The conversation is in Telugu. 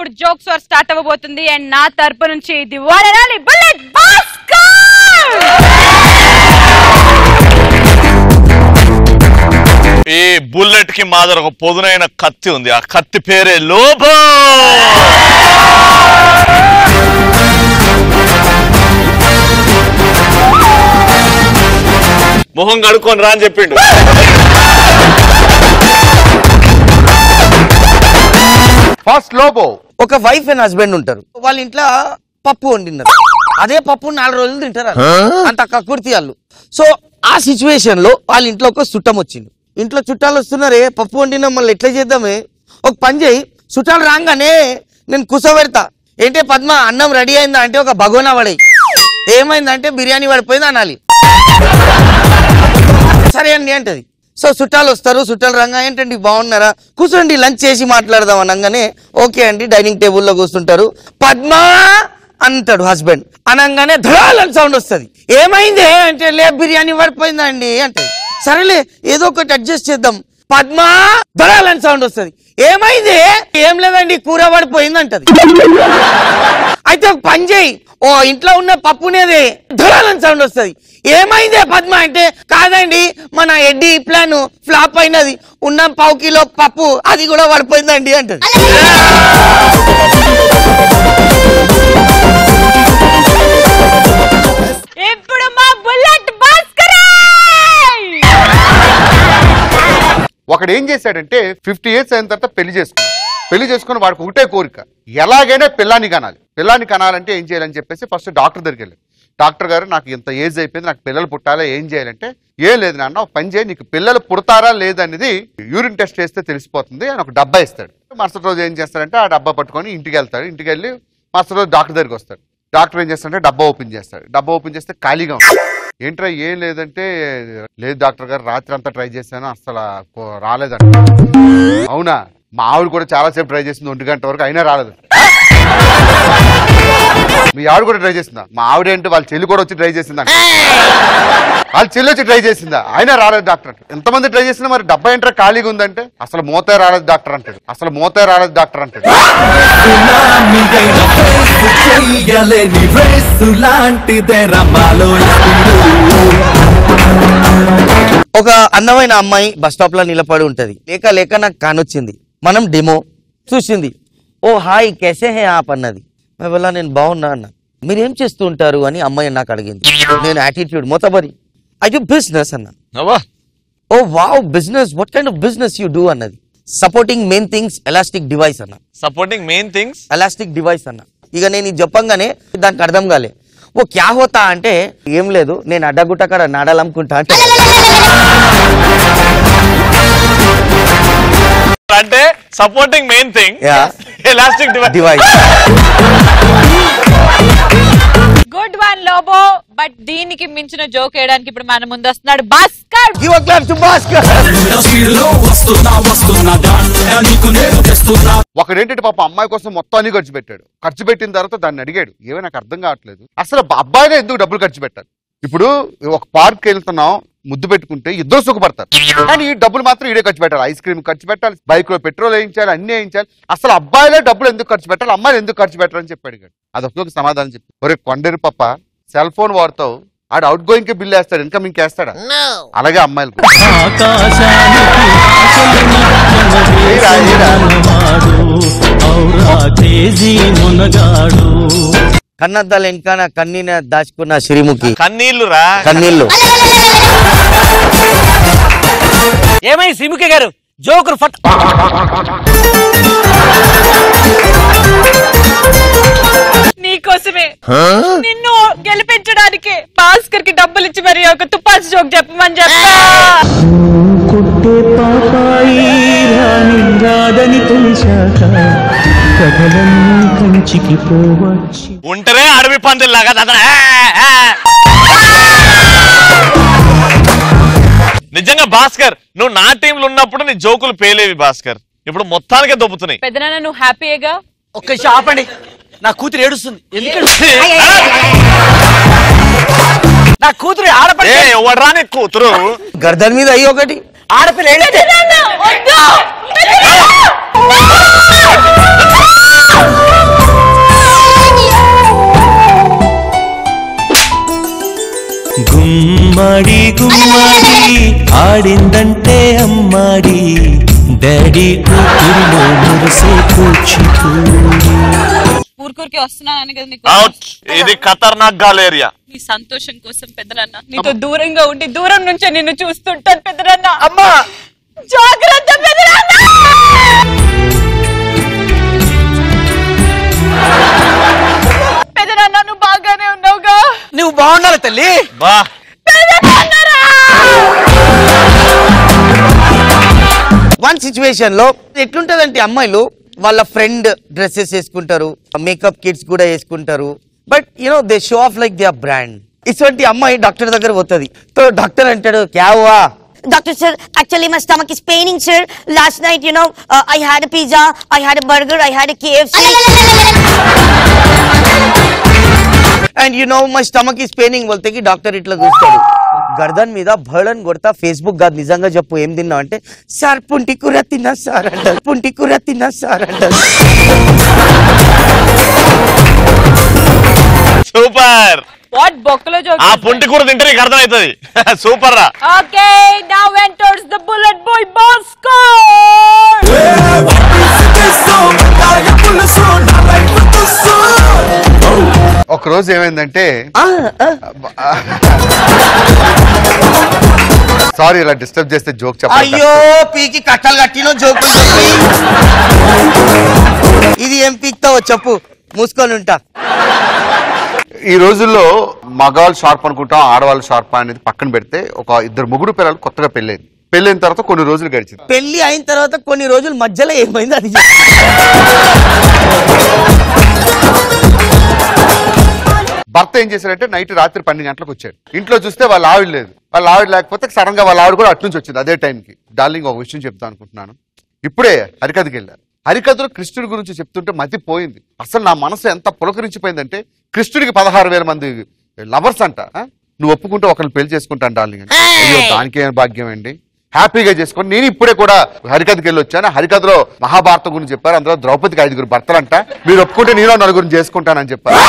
ఇప్పుడు జోక్స్ వార్ స్టార్ట్ అవ్వబోతుంది అండ్ నా తరపు నుంచి the one and only bullet Bhaskar. ఈ బుల్లెట్ కి మా దగ్గర ఒక పొదునైన కత్తి ఉంది. ఆ కత్తి పేరే లోభం. మొహం కడుక్కొని రా అని చెప్పిండు. ఫస్ట్ లోబో. ఒక వైఫ్ అండ్ హస్బెండ్ ఉంటారు. వాళ్ళ ఇంట్లో పప్పు వండినారు. అదే పప్పు 4 రోజులు తింటారు. అంత కక్కుర్తి వాళ్ళు. సో ఆ సిచ్యువేషన్ లో వాళ్ళ ఇంట్లో ఒక చుట్టం వచ్చింది. ఇంట్లో చుట్టాలు వస్తున్నారే, పప్పు వండినా మళ్ళీ ఎట్లా చేద్దామే, ఒక పని చేయి, చుట్టాలు రాగానే నేను కూర్చోబెడతా. ఏంటే పద్మ అన్నం రెడీ అయిందా అంటే ఒక బగోనా పడే, ఏమైందంటే బిర్యానీ పడిపోయింది అనాలి. సరే అండి అంటది. సో చుట్టాలు వస్తారు. చుట్టాలు రంగా ఏంటండి బాగున్నారా, కూర్చోండి లంచ్ చేసి మాట్లాడదాం అనగానే ఓకే అండి డైనింగ్ టేబుల్లో కూర్చుంటారు. పద్మ అంటాడు హస్బెండ్. అనగానే ధడాలని సౌండ్ వస్తుంది. ఏమైంది అంటే లే బిర్యానీ పడిపోయిందా అండి అంటే, సరేలే ఏదో ఒకటి అడ్జస్ట్ చేద్దాం. పద్మ ధడాలని సౌండ్ వస్తుంది. ఏమైంది, ఏం లేదండి కూర పడిపోయింది అంటది. అయితే ఒక పని చేయి, ఓ ఇంట్లో ఉన్న పప్పునేది ధడాలని సౌండ్ వస్తుంది. ఏమైందే పద్మ అంటే, కాదండి మన ఎడ్డి ప్లాన్ ఫ్లాప్ అయినది, ఉన్న 1/2 కిలో పప్పు అది కూడా పడిపోయిందండి అంటది. ఇప్పుడు మా బుల్లెట్ భాస్కర్. ఒకడు ఏం చేశాడంటే 50 years అయిన తర్వాత పెళ్లి చేసుకుని వాడికి ఒకటే కోరిక, ఎలాగైనా పిల్లాన్ని కనాలంటే ఏం చేయాలని చెప్పేసి ఫస్ట్ డాక్టర్ దగ్గరికి వెళ్ళాడు. డాక్టర్ గారు నాకు ఇంత ఏజ్ అయిపోయింది, నాకు పిల్లలు పుట్టాలా, ఏం చేయాలంటే ఏం లేదు నాన్న, ఒక పని చేయి, నీకు పిల్లలు పుడతారా లేదనేది యూరిన్ టెస్ట్ చేస్తే తెలిసిపోతుంది అని ఒక డబ్బా ఇస్తాడు. మరుసటి రోజు ఏం చేస్తాడంటే ఆ డబ్బా పట్టుకొని ఇంటికి వెళ్తాడు. ఇంటికి వెళ్ళి మరుసటి రోజు డాక్టర్ దగ్గరికి వస్తాడు. డాక్టర్ ఏం చేస్తాడంటే డబ్బా ఓపెన్ చేస్తాడు. డబ్బా ఓపెన్ చేస్తే ఖాళీగా ఉంది. ఏంట్రా ఏం లేదంటే, లేదు డాక్టర్ గారు రాత్రి అంతా ట్రై చేశాను అసలు రాలేదంట. అవునా, మా ఆవిడ కూడా చాలాసేపు ట్రై చేసింది 1 గంట వరకు, అయినా రాలేదు. మీ ఆవిడ కూడా ట్రై చేసిందా? మా ఆవిడ ఏంటి వాళ్ళ చెల్లి కూడా వచ్చి ట్రై చేసిందా? వాళ్ళ చెల్లి వచ్చి ట్రై చేసిందా? అయినా రాలేదు డాక్టర్ అంటే. ఎంతమంది ట్రై చేసినా మరి డబ్బా ఏంట్రా ఖాళీగా ఉందంటే, అసలు మోతే రాలేదు డాక్టర్ అంటాడు. ఒక అందమైన అమ్మాయి బస్ స్టాప్ లో నిలబడి ఉంటది. లేక నాకు కానొచ్చింది. మనం డెమో చూసింది. ఓ హాయ్ కేసే హే ఆప్ అన్నది. వల్ల నేను బాగున్నా అన్న. మీరేం చేస్తూ ఉంటారు అని అమ్మాయి నాకు అడిగింది. నేను యాటిట్యూడ్ మొత్తబరి ఐ డూ బిజినెస్ అన్న. Oh wow business, what kind of business you do అన్నది. Supporting main things elastic device అన్న. ఎలాస్టిక్ డివైస్ అన్న. ఇక నేను ఇది చెప్పంగానే దానికి అర్థం కాలే. ఓ క్యా హోతా అంటే, ఏం లేదు నేను అడ్డగుట్ట కాడ నాడాలనుకుంటా అంటే supporting main thing elastic device. Good one Lobo. But దీనికి మించిన జోక్ వేయడానికి ఇప్పుడు మన ముందు వస్తున్నాడు Bhaskar. Give a clap to Bhaskar. ఒకడేంటంటే పాప అమ్మాయి కోసం మొత్తం అన్ని ఖర్చు పెట్టాడు. ఖర్చు పెట్టిన తర్వాత దాన్ని అడిగాడు, ఏమో నాకు అర్థం కావట్లేదు అసలు అబ్బాయినే ఎందుకు డబ్బులు ఖర్చు పెట్టాలి. ఇప్పుడు ఒక పార్క్ వెళ్తున్నాం, ముద్దు పెట్టుకుంటే ఇద్దరు సుఖపడతారు, కానీ ఈ డబ్బులు మాత్రం ఈడే ఖర్చు పెట్టాలి. ఐస్ క్రీమ్ ఖర్చు పెట్టాలి, బైక్ లో పెట్రోల్ వేయించాలి, అన్ని వేయించాలి. అసలు అబ్బాయిలే డబ్బులు ఎందుకు ఖర్చు పెట్టాలి, అమ్మాయిలు ఎందుకు ఖర్చు పెట్టాలని చెప్పి అడిగాడు. అదొక సమాధానం చెప్పి, ఒరే కొండేరు పప్ప సెల్ ఫోన్ వాడతావు, ఆడు అవుట్ గోయింగ్ కి బిల్ వేస్తాడు, ఇన్కమింగ్ వేస్తాడా? అలాగే అమ్మాయిలు కన్నద్దాలు వెనకాల కన్నీన దాచుకున్న శ్రీముఖి కన్నీళ్లు. ఏమై శ్రీముఖి గారు జోకులు ఫట్. నీకోసమే నిన్ను గెలిపించడానికి భాస్కర్ కి డబ్బులు ఇచ్చి మరి ఒక తుపాకి జోక్ చెప్పమని చెప్పా. ఉంటరే అడవి పందిల్లాగా నిజంగా భాస్కర్, నువ్వు నా టీంలో ఉన్నప్పుడు నీ జోకులు పేలేవి భాస్కర్, ఇప్పుడు మొత్తానికే దొబ్బుతున్నాయి. పెద్దనాన్న నువ్వు హ్యాపీగా? ఒక్క ఆపండి, నా కూతురు ఏడుస్తుంది. ఎందుకంటే నా కూతురు ఆడపడి ఎవడరా నీ కూతురు గర్దన్ మీద అయ్యి ఒకటి ఆడపిల్ల గుమ్మాడి గుమ్మాడి ఆడిందంటే అమ్మాడి డాడీ ఊపిరిలో మురిసే కూచిపూడి ఊరికూరికి వస్తున్నానని కదా నీకు అవుట్ ఇది ఖతర్నాక్ గాల్ ఏరియా నీ సంతోషం కోసం పెద్దరన్న నీతో దూరంగా ఉండి దూరం నుంచే నిన్ను చూస్తుంటాను పెద్దరన్న అమ్మా జాగ్రత్త పెద్దరన్న పెద్దరన్న నువ్వు బాగానే ఉన్నావుగా నువ్వు బాగున్నావు తల్లి బా వన్ సిచ్యువేషన్ లో ఎట్లుంటదంటే అమ్మాయిలు వాళ్ళ ఫ్రెండ్ డ్రెస్సెస్ వేసుకుంటారు మేకప్ కిట్స్ కూడా వేసుకుంటారు but you know they show off like they brand ఇటువంటి అమ్మాయి డాక్టర్ దగ్గర పోతుంది సో డాక్టర్ అంటాడు క్యావా Doctor sir, actually my stomach is paining sir. Last night, you know, I had a pizza, I had a burger, I had a KFC. And you know my stomach is paining బోల్తే కి డాక్టర్ ఇట్లా చూస్తాడు గర్దన్ మీద భళన్ కొడతా ఫేస్బుక్ కాదు నిజంగా చెప్పు ఏం తిన్నావు అంటే సార్ పుంటి కూర తిన్నా సార్ అంటారు పుంటి కూర తిన్నా సార్ అంటారు సూపర్ వాట్ బొక్కలో జోక్ ఆ పుంటి కూర తింటే నీకు అర్థమవుతుంది సూపర్ రా okay now enters the bullet boy Bhaskar ఒక రోజు ఏమైందంటే సారీ ఇలా డిస్టర్బ్ చేస్తే జోక్ చెప్పాలి అయ్యో పీకి కట్టలు కట్టినో జోక్ ఇది ఏం పీక్తావో చెప్పు మూసుకొని ఉంటా ఈ రోజుల్లో మగాళ్ళు షార్ప్ అనుకుంటాం ఆడవాళ్ళు షార్ప్ అనేది పక్కన పెడితే ఒక ఇద్దరు ముగ్గురు పిల్లలు కొత్తగా పెళ్ళైంది పెళ్ళైన తర్వాత కొన్ని రోజులు గడిచింది పెళ్లి అయిన తర్వాత కొన్ని రోజుల మధ్యలో ఏమైంది అది భర్త ఏం చేశాడంటే నైట్ రాత్రి 12 గంటలకు వచ్చాడు ఇంట్లో చూస్తే వాళ్ళ ఆవిడ లేదు వాళ్ళ ఆవిడ లేకపోతే సడన్ గా వాళ్ళ ఆవిడ కూడా అటు నుంచి వచ్చింది అదే టైంకి డార్లింగ్ ఒక విషయం చెప్తా అనుకుంటున్నాను ఇప్పుడే హరికథకి వెళ్ళారు హరికథలో కృష్ణుడి గురించి చెప్తుంటే మతి పోయింది అసలు నా మనసు ఎంత పులకరించిపోయిందంటే కృష్ణుడికి 16,000 మంది లవర్స్ అంట నువ్వు ఒప్పుకుంటే ఒకరిని పెళ్లి చేసుకుంటాను డార్లింగ్ అంటే అయ్యో దానికే భాగ్యం అండి హ్యాపీగా చేసుకొని నేను ఇప్పుడే కూడా హరికథకి వెళ్ళి వచ్చాను హరికథలో మహాభారతం గురించి చెప్పారు అందులో ద్రౌపదికి 5 భర్తలంట మీరు ఒప్పుకుంటే నేను 4 చేసుకుంటానని చెప్పారు